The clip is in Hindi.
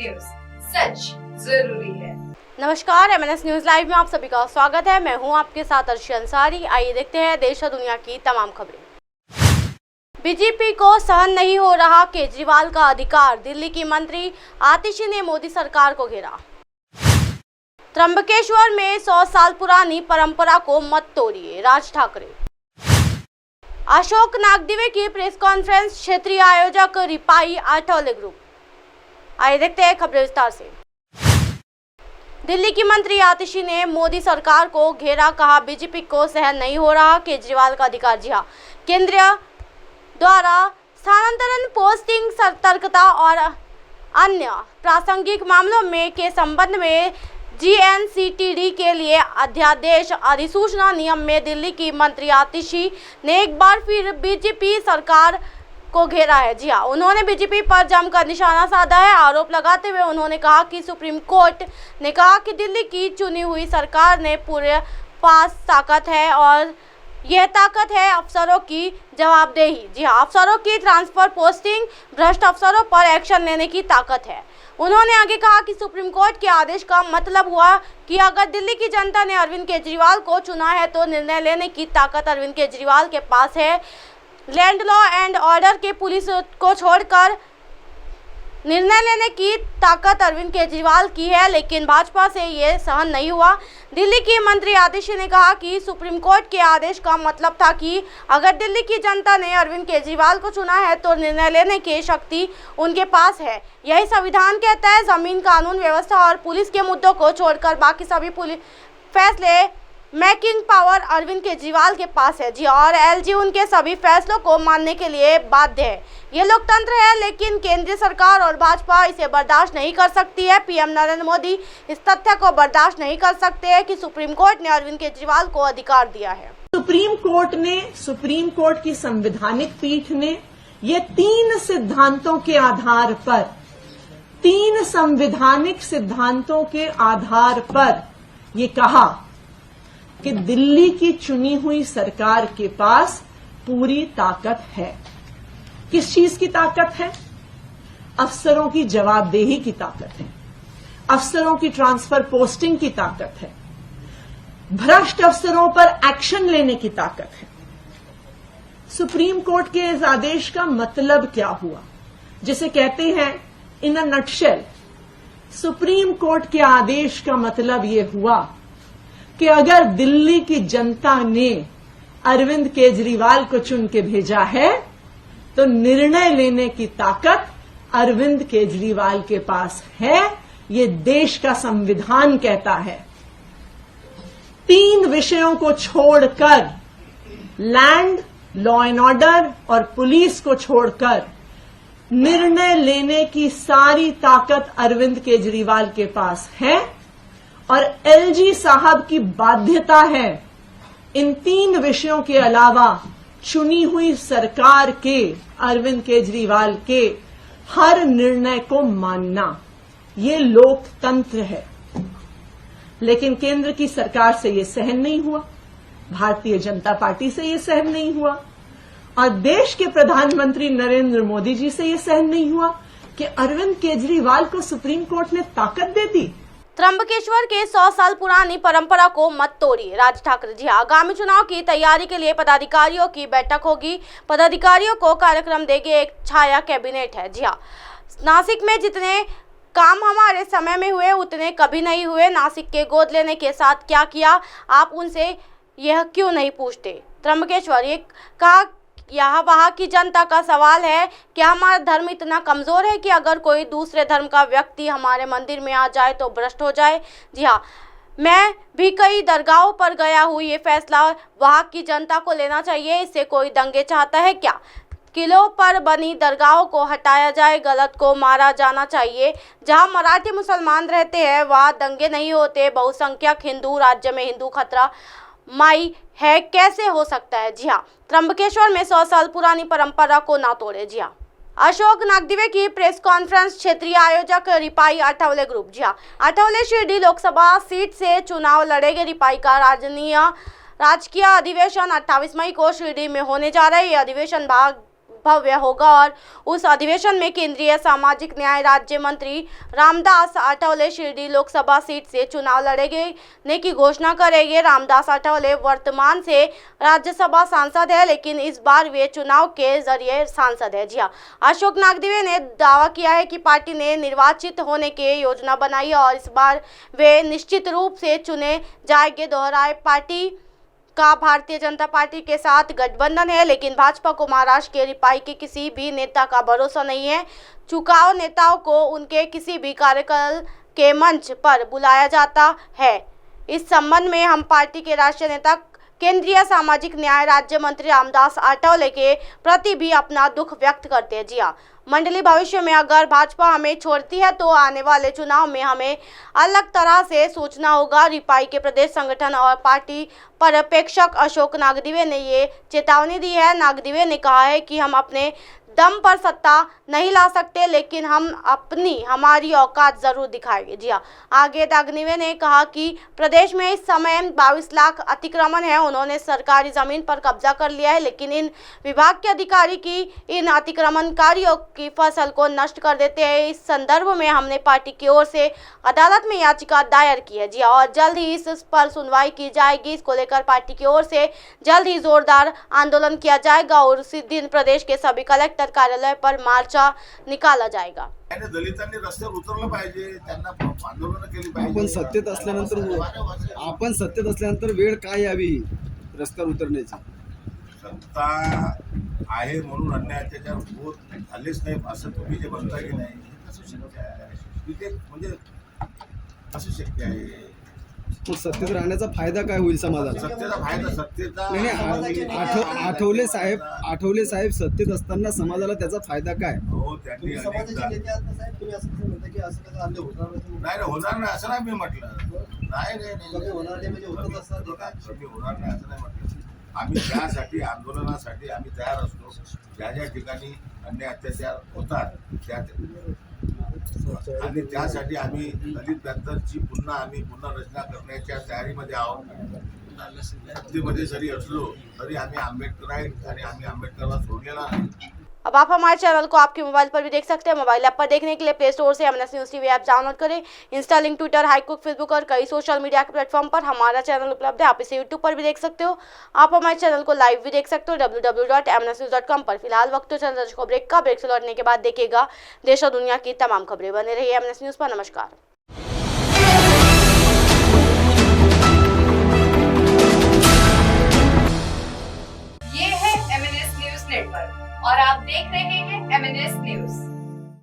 न्यूज, सच जरूरी है। नमस्कार, MNS न्यूज लाइव में आप सभी का स्वागत है। मैं हूं आपके साथ अर्शी अंसारी। आइए देखते हैं देश और दुनिया की तमाम खबरें। बीजेपी को सहन नहीं हो रहा केजरीवाल का अधिकार, दिल्ली की मंत्री आतिशी ने मोदी सरकार को घेरा। त्र्यंबकेश्वर में 100 साल पुरानी परंपरा को मत तोड़िए, राज ठाकरे। अशोक नागदिवे की प्रेस कॉन्फ्रेंस, क्षेत्रीय आयोजक रिपाई आठवले ग्रुप। आइए देखते हैं खबरें विस्तार से। दिल्ली की मंत्री आतिशी ने मोदी सरकार को घेरा, कहा बीजेपी को सहन नहीं हो रहा केजरीवाल का अधिकार। जी हाँ, केंद्र द्वारा स्थानांतरण, पोस्टिंग, सतर्कता और अन्य प्रासंगिक मामलों में के संबंध में GNCTD के लिए अध्यादेश अधिसूचना नियम में दिल्ली की मंत्री आतिशी ने एक बार फिर बीजेपी सरकार को घेरा है। जी हाँ, उन्होंने बीजेपी पर जमकर निशाना साधा है। आरोप लगाते हुए उन्होंने कहा कि सुप्रीम कोर्ट ने कहा कि दिल्ली की चुनी हुई सरकार ने पूरे पास ताकत है और यह ताकत है अफसरों की जवाबदेही। जी हाँ, अफसरों की ट्रांसफर, पोस्टिंग, भ्रष्ट अफसरों पर एक्शन लेने की ताकत है। उन्होंने आगे कहा कि सुप्रीम कोर्ट के आदेश का मतलब हुआ कि अगर दिल्ली की जनता ने अरविंद केजरीवाल को चुना है तो निर्णय लेने की ताकत अरविंद केजरीवाल के पास है। लैंड, लॉ एंड ऑर्डर के पुलिस को छोड़कर निर्णय लेने की ताकत अरविंद केजरीवाल की है, लेकिन भाजपा से ये सहन नहीं हुआ। दिल्ली की मंत्री आतिशी ने कहा कि सुप्रीम कोर्ट के आदेश का मतलब था कि अगर दिल्ली की जनता ने अरविंद केजरीवाल को चुना है तो निर्णय लेने की शक्ति उनके पास है। यही संविधान कहता है। जमीन, कानून व्यवस्था और पुलिस के मुद्दों को छोड़कर बाकी सभी फैसले मेकिंग पावर अरविंद केजरीवाल के पास है। जी और LG उनके सभी फैसलों को मानने के लिए बाध्य है। ये लोकतंत्र है, लेकिन केंद्रीय सरकार और भाजपा इसे बर्दाश्त नहीं कर सकती है। PM नरेंद्र मोदी इस तथ्य को बर्दाश्त नहीं कर सकते हैं कि सुप्रीम कोर्ट ने अरविंद केजरीवाल को अधिकार दिया है। सुप्रीम कोर्ट की संवैधानिक पीठ ने ये 3 सिद्धांतों के आधार पर, 3 संवैधानिक सिद्धांतों के आधार पर ये कहा कि दिल्ली की चुनी हुई सरकार के पास पूरी ताकत है। किस चीज की ताकत है? अफसरों की जवाबदेही की ताकत है, अफसरों की ट्रांसफर, पोस्टिंग की ताकत है, भ्रष्ट अफसरों पर एक्शन लेने की ताकत है। सुप्रीम कोर्ट के इस आदेश का मतलब क्या हुआ, जिसे कहते हैं इन अ नटशेल, सुप्रीम कोर्ट के आदेश का मतलब यह हुआ कि अगर दिल्ली की जनता ने अरविंद केजरीवाल को चुन के भेजा है तो निर्णय लेने की ताकत अरविंद केजरीवाल के पास है। ये देश का संविधान कहता है। 3 विषयों को छोड़कर, लैंड, लॉ एंड ऑर्डर और पुलिस को छोड़कर, निर्णय लेने की सारी ताकत अरविंद केजरीवाल के पास है और LG साहब की बाध्यता है इन 3 विषयों के अलावा चुनी हुई सरकार के, अरविंद केजरीवाल के हर निर्णय को मानना। ये लोकतंत्र है। लेकिन केंद्र की सरकार से ये सहन नहीं हुआ, भारतीय जनता पार्टी से ये सहन नहीं हुआ और देश के प्रधानमंत्री नरेंद्र मोदी जी से ये सहन नहीं हुआ कि अरविंद केजरीवाल को सुप्रीम कोर्ट ने ताकत दे दी। त्र्यंबकेश्वर के 100 साल पुरानी परंपरा को मत तोड़िए, राज ठाकरे। जी आगामी चुनाव की तैयारी के लिए पदाधिकारियों की बैठक होगी। पदाधिकारियों को कार्यक्रम देगी एक छाया कैबिनेट है। जी हाँ, नासिक में जितने काम हमारे समय में हुए उतने कभी नहीं हुए। नासिक के गोद लेने के साथ क्या किया, आप उनसे यह क्यों नहीं पूछते? त्र्यंबकेश्वर, ये कहा यहाँ वहाँ की जनता का सवाल है, क्या हमारा धर्म इतना कमज़ोर है कि अगर कोई दूसरे धर्म का व्यक्ति हमारे मंदिर में आ जाए तो भ्रष्ट हो जाए? जी हाँ, मैं भी कई दरगाहों पर गया हूँ। ये फैसला वहाँ की जनता को लेना चाहिए। इससे कोई दंगे चाहता है क्या? किलों पर बनी दरगाहों को हटाया जाए, गलत को मारा जाना चाहिए। जहाँ मराठी मुसलमान रहते हैं वहाँ दंगे नहीं होते। बहुसंख्यक हिंदू राज्य में हिंदू खतरा माई है, कैसे हो सकता है? जी हाँ, त्र्यंबकेश्वर में 100 साल पुरानी परंपरा को ना तोड़े। जी हाँ, अशोक नागदिवे की प्रेस कॉन्फ्रेंस, क्षेत्रीय आयोजक रिपाई आठवले ग्रुप। जी हाँ, आठवले शिरडी लोकसभा सीट से चुनाव लड़ेंगे। रिपाई का राजकीय अधिवेशन 28 मई को शिरडी में होने जा रहा है। ये अधिवेशन भव्य होगा और उस अधिवेशन में केंद्रीय सामाजिक न्याय राज्य मंत्री रामदास आठवले शिरडी लोकसभा सीट से चुनाव लड़ने की घोषणा करेंगे। रामदास आठवले वर्तमान से राज्यसभा सांसद है, लेकिन इस बार वे चुनाव के जरिए सांसद है। जी हाँ, अशोक नागदिवे ने दावा किया है कि पार्टी ने निर्वाचित होने की योजना बनाई है और इस बार वे निश्चित रूप से चुने जाएंगे। दोहराए पार्टी का भारतीय जनता पार्टी के साथ गठबंधन है, लेकिन भाजपा को महाराष्ट्र के रिपाई के किसी भी नेता का भरोसा नहीं है। चुनाव नेताओं को उनके किसी भी कार्यकाल के मंच पर बुलाया जाता है। इस संबंध में हम पार्टी के राष्ट्रीय नेता केंद्रीय सामाजिक न्याय राज्य मंत्री रामदास आठवले के प्रति भी अपना दुख व्यक्त करते हैं। जी हाँ, मंडली भविष्य में अगर भाजपा हमें छोड़ती है तो आने वाले चुनाव में हमें अलग तरह से सोचना होगा। रिपाई के प्रदेश संगठन और पार्टी पर्यवेक्षक अशोक नागदिवे ने ये चेतावनी दी है। नागदिवे ने कहा है कि हम अपने दम पर सत्ता नहीं ला सकते, लेकिन हम हमारी औकात जरूर दिखाएंगे। जी हाँ, आगे नागदिवे ने कहा कि प्रदेश में इस समय 22 लाख अतिक्रमण है। उन्होंने सरकारी जमीन पर कब्जा कर लिया है, लेकिन इन विभाग के अधिकारी की इन अतिक्रमणकारियों की फसल को नष्ट कर देते हैं। इस संदर्भ में हमने पार्टी की ओर से अदालत में याचिका दायर की है। जी हाँ, और जल्द ही इस पर सुनवाई की जाएगी। इसको लेकर पार्टी की ओर से जल्द ही जोरदार आंदोलन किया जाएगा और उसी दिन प्रदेश के सभी कलेक्टर कार्यालय पर मार्चा निकाला जाएगा। दलितांनी रस्त्यावर उतरलं पाहिजे, त्यांना आंदोलन केली पाहिजे। आपण सत्तेत असल्यानंतर वेळ काय यावी रस्त्यावर उतरण्याची? सत्ता आहे म्हणून अन्याय अत्याचार होत झालेच नाही असं तुम्ही जे म्हणता की नाही, कसं शक्य आहे? इथे म्हणजे असं शक्य आहे? सत्तेत राहण्याचा फायदा काय होईल समाजाला? सत्तेचा फायदा सत्तेचा आठवले साहेब सत्तेत असताना समाजाला त्याचा फायदा काय? हो, त्यांनी नाही होणार नाही असं नाही मी म्हटलं. नाही होणार नाही असं नाही म्हटलं. आम्ही त्यासाठी आंदोलनासाठी आम्ही तयार असतो. ज्या ज्या ठिकाणी अन्याय अत्याचार होतात आणि त्यासाठी आम्ही दलित पॅंथरची पुन्हा रचना करण्याच्या तयारीमध्ये आहोत. सत्तेमध्ये जरी असलो तरी आम्ही आंबेडकर आणि आम्ही आंबेडकरला सोडलेला नाही. अब आप हमारे चैनल को आपके मोबाइल पर भी देख सकते हैं। मोबाइल ऐप पर देखने के लिए प्ले स्टोर से MNS news TV app download करें। इंस्टा, लिंक, ट्विटर, हाईकुक, फेसबुक और कई सोशल मीडिया के प्लेटफॉर्म पर हमारा चैनल उपलब्ध है। आप इसे यूट्यूब पर भी देख सकते हो। आप हमारे चैनल को लाइव भी देख सकते हो www.mnsnews.com पर। फिलहाल वक्त तो चैनल दर्शकों ब्रेक का। ब्रेक से लौटने के बाद देखिएगा देश और दुनिया की तमाम खबरें। बने रहिए एमएनएस न्यूज़ पर। नमस्कार। ये है MNS न्यूज नेटवर्क और आप देख रहे हैं